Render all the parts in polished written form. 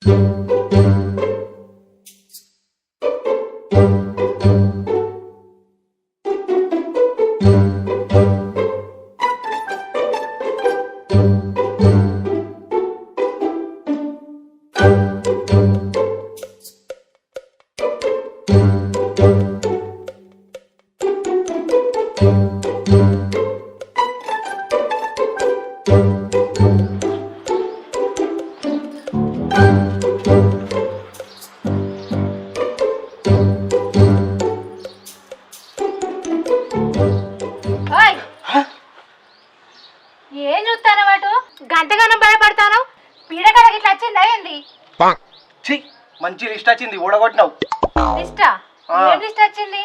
ఏం చూస్తాను వాటు గంటగానం భయపడతాను పీడకలకి ఇట్లా వచ్చిందా ఏంది? మంచి లిస్ట్ వచ్చింది, ఊడగొట్టినావు. లిస్టా? ఏం లిస్ట్ వచ్చింది?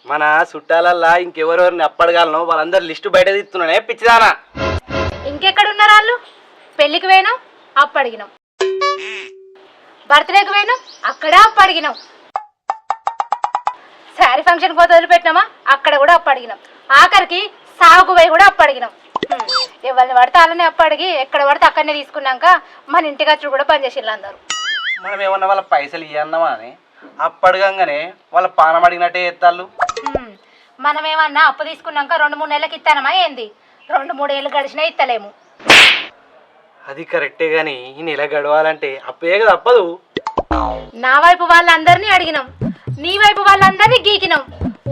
మన చుట్టాలల్లా ఇంకెవరెవరిని అప్పడగలను వాళ్ళందరు లిస్టు బయట తీస్తున్నానే పిచ్చిదానా. ఇంకెక్కడ ఉన్నారు వాళ్ళు? పెళ్లికి పోయినాం అప్పు అడిగినాం, బర్త్డేకి పోయినాం అక్కడ అప్పు అడిగినాం, శారీ ఫంక్షన్ పోతే వదిలిపెట్టినామా అక్కడ కూడా అప్పు అడిగినాం, ఆఖరికి సాగుకు పోయి కూడా అప్పు అడిగినాం. ఎవరిని పడితే వాళ్ళని అప్పు అడిగి ఎక్కడ పడితే అక్కడనే తీసుకున్నాక మన ఇంటి ఖర్చులు కూడా పనిచేసిళ్ళు అందరు. మనం ఏమన్నా వాళ్ళ పైసలు ఇవ్వన్నామా అని అప్పడగానే వాళ్ళ పానం అడిగినట్టే ఎత్తాళ్ళు. మనం ఏమన్నా అప్పు తీసుకున్నాక 2-3 నెలలకి ఇస్తానమా ఏంది? 2-3 ఏళ్ళు గడిచినా ఇస్తలేము. అది కరెక్టే గాని ఈ నెల గడవాలంటే అప్పే కదా తప్పదు. నా వైపు వాళ్ళందరినీ అడిగినాం, నీ వైపు వాళ్ళందరినీ గీకినాం,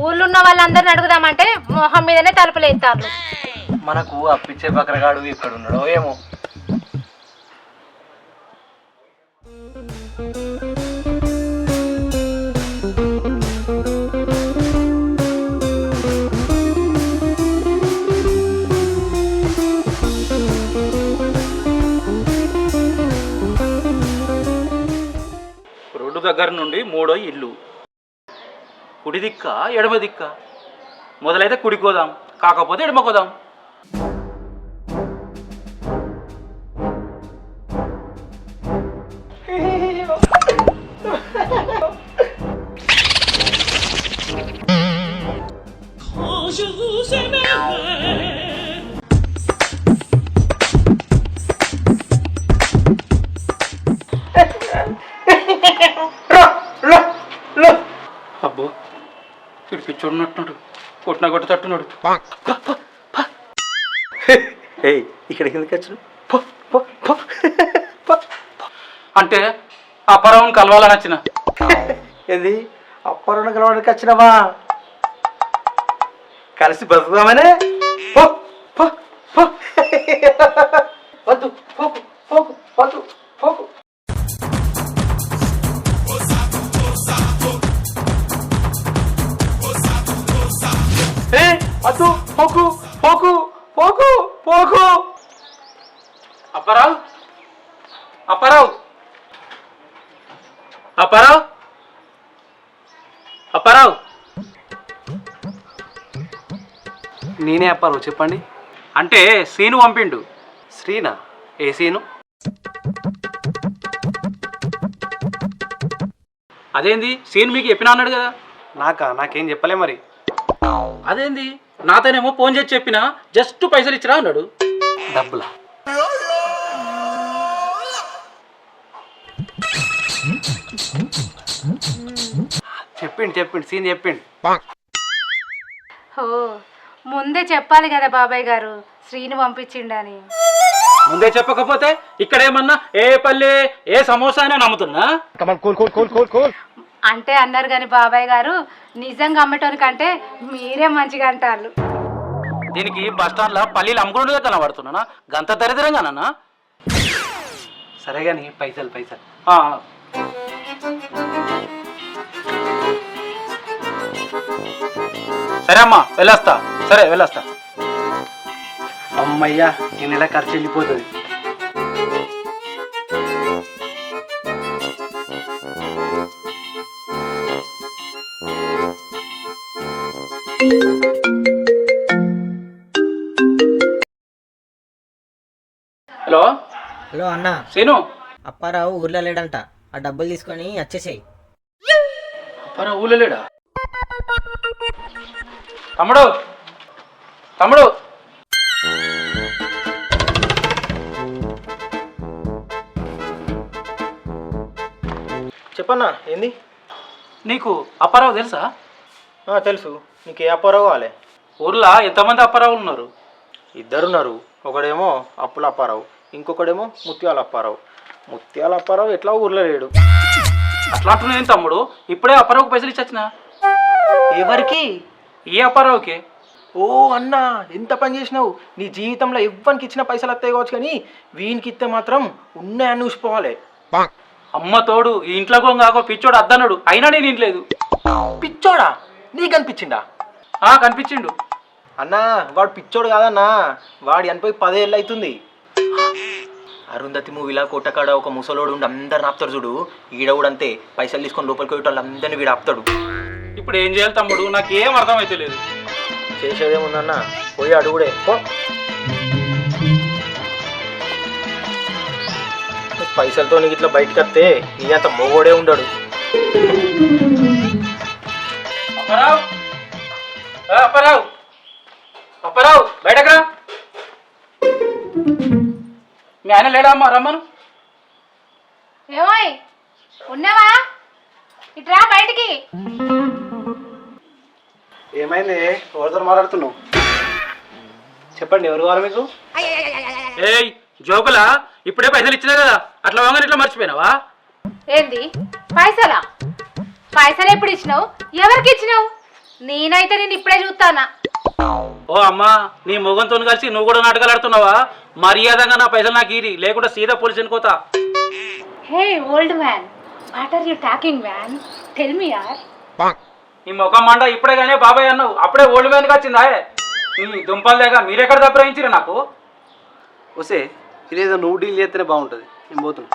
ఊళ్ళో ఉన్న వాళ్ళందరిని అడుగుదామంటే మొహం మీదనే తలుపులు ఎత్తారు. మనకు అప్పిచ్చే బకరగాడు ఇక్కడ ఉన్నాడో ఏమో. రోడ్డు దగ్గర నుండి 3వ ఇల్లు, కుడి దిక్క ఎడమ దిక్క. మొదలైతే కుడికోదాం, కాకపోతే ఎడమకోదాం. అబ్బో ఇటు పిచ్చోడున్నట్టున్నాడు, కొట్టినా కొట్టి తట్టున్నాడు. ఇక్కడికి ఎందుకు వచ్చాను? అంటే అపరావుని కలవాలని వచ్చిన. ఏంది అప్పరణ కలవడానికి వచ్చినావా? కలిసి బతుకుదామనే. వద్దు పోకు పోకు వద్దు పోకు. వద్దు పోకు పోకు పోకు పోకు. అప్పారావు అప్పారావు అప్పారావు అప్పారావు. నేనే అప్పారావు, చెప్పండి. అంటే సీను పంపిండు. శ్రీనా? ఏ సీను? అదేంది సీన్ మీకు చెప్పినా అన్నాడు కదా. నాకేం చెప్పలే మరి. అదేంది నాతోనేమో ఫోన్ చేసి చెప్పినా జస్ట్ పైసలు ఇచ్చిరా అన్నాడు. డబ్బులా? చెప్పిండు సీన్ చెప్పిండు. ఓ ముందే చెప్పాలి కదా బాబాయ్ గారు శ్రీని పంపించిండని. ముందే చెప్పకపోతే ఇక్కడ ఏమన్నా ఏ పల్లె ఏ సమోసా అని నమ్ముతున్నా. అంటే అన్నారు కానీ బాబాయ్ గారు నిజంగా అమ్మటోనికంటే మీరే మంచిగా అంటారు. దీనికి బస్ స్టాండ్ లో పల్లీలు అమ్ముకుంటుండే కనబడుతున్నానా? గంత దరిద్రంగానన్నా? సరే కానీ పైసలు. సరే అమ్మా వెళ్ళొస్తా. సరే వెళ్ళొస్తా. అమ్మయ్యా ఈ నెల ఖర్చు వెళ్ళిపోతుంది. హలో హలో అన్న, సీను. అప్పారావు ఊర్లో లేడంట, ఆ డబ్బులు తీసుకొని వచ్చేసాయి. అప్పారావు ఊళ్ళో లేడా? తమ్ముడు తమ్ముడు చెప్పన్నా ఏంది? నీకు అప్పారావు తెలుసా? తెలుసు. నీకు ఏ అప్పారావు కావాలి? ఊర్లో ఎంతమంది అప్పారావులు ఉన్నారు? ఇద్దరున్నారు. ఒకడేమో అప్పుల అప్పారావు, ఇంకొకడేమో ముత్యాల అప్పారావు. ముత్యాల అప్పారావు ఎట్లా ఊర్లో లేడు. అట్లా అంటున్నాను తమ్ముడు. ఇప్పుడే అప్పారావుకి పైసలు ఇచ్చొచ్చిన. ఎవరికి? ఏ అప్పారావుకి? ఓ అన్నా, ఎంత పని చేసినావు. నీ జీవితంలో ఎవ్వరికి ఇచ్చిన పైసలు వస్తాయి కావచ్చు, కానీ వీనికి ఇస్తే మాత్రం ఉన్నాయని చూసిపోవాలి. అమ్మ తోడు ఈ ఇంట్లో కాకో పిచ్చోడు అద్దన్నాడు, అయినా నేను ఇంట్లేదు. పిచ్చోడా? నీకు అనిపించిందా? కనిపించిండు. అన్నా వాడు పిచ్చోడు కాదన్నా, వాడు చనిపోయి 10 ఏళ్ళు అవుతుంది. అరుంధతి మూవీలా కోటకాడ ఒక ముసలోడు ఉండి అందరిని ఆపుతాడు చూడు, ఈడ కూడా అంతే. పైసలు తీసుకొని లోపలికి పోయి వాళ్ళందరినీ వీడు ఆపుతాడు. ఇప్పుడు ఏం చేయాలి తమ్ముడు? నాకేం అర్థమైతే లేదు. చేసేదేముందన్నా, పోయి అడుగుడే పో. పైసలతో నీకు ఇట్లా బయటకు వస్తే నీ అంత మొగోడే ఉండడు. అప్పారావు, అప్పారావు, అప్పారావు బయటకు రా. మీ ఆయన లేడా అమ్మా? రమ్మను. ఏమోయ్ ఉన్నావా? ఇట్రా బయటికి. ఏమైంది? ఎవరితో మాట్లాడుతున్నావు? చెప్పండి, ఎవరు కావాలి మీకు? ఏయ్ జోకులా, ఇప్పుడే పైసలు ఇచ్చినా కదా, అట్లా వాంగని ఇట్లా మర్చిపోయినావా? ఏంది పైసలా? పైసలు ఎప్పుడు ఇచ్చినావు? ఎవరికి ఇచ్చినావు? నేనైతే నేను ఇప్పుడే చూస్తానా. ఓ అమ్మా, నీ మొగంతో కలిసి నువ్వు కూడా నాటకాలు ఆడుతున్నావా? మర్యాదగా నా పైసలు నాకు ఇరి, లేకుండా సీదా పోలీసుని కోతా. Hey old man, what are you talking man? Tell me యార్. నీ ముఖం మండ ఇప్పుడే కానీ బాబాయ్ అన్నావు, అప్పుడే ఓల్డ్ మ్యాన్కి వచ్చిందా? నీ దుంపలు లేక మీరెక్కడ దప్పయించిరా నాకు? వస్తే ఇదేదో నువ్వు డీల్ చేస్తేనే బాగుంటుంది. నేను పోతున్నా.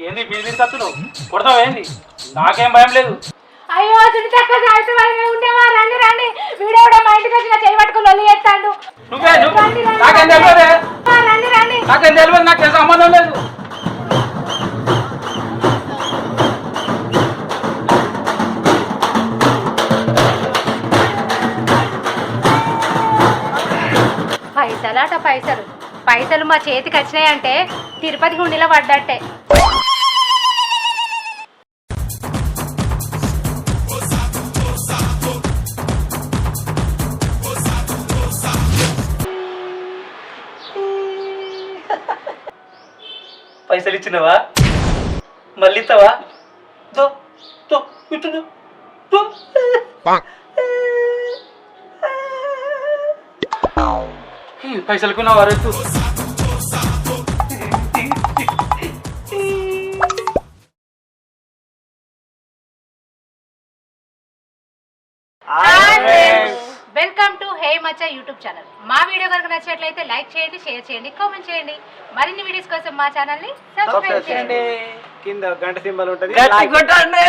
ఏంది బిజీ తత్తును కొడతావు? ఏంది? నాకేం భయం లేదు. అయ్యో సునీతక్క జాగ్రత్త వాళ్ళనే ఉండేవా? రండి రండి, వీడియో కూడా మా ఇంటికి వచ్చిన చేయి పట్టుకుని లొల్లి చేస్తాడు. నువ్వే నాకేం తెలియదు, రండి రండి. నాకేం తెలియదు, నాకు సంబంధం లేదు. పైసలాట పైసలు, పైసలు మా చేతికి వచ్చినాయంటే తిరుపతి హుండీలో పడ్డట్టే. పైసలు ఇచ్చినవా? మళ్ళీ ఇస్తావా? ఇటు పైసలకు నా వారెత్తు. Welcome to hey Maccha YouTube channel. మా వీడియో కనుక నచ్చినట్లయితే లైక్ చేయండి, షేర్ చేయండి, కామెంట్ చేయండి. మరిన్ని వీడియోస్ కోసం మా ఛానల్ ని సబ్స్క్రైబ్ చేయండి. కింద గంట సింబల్ ఉంటుంది. గట్టి కొట్టండి.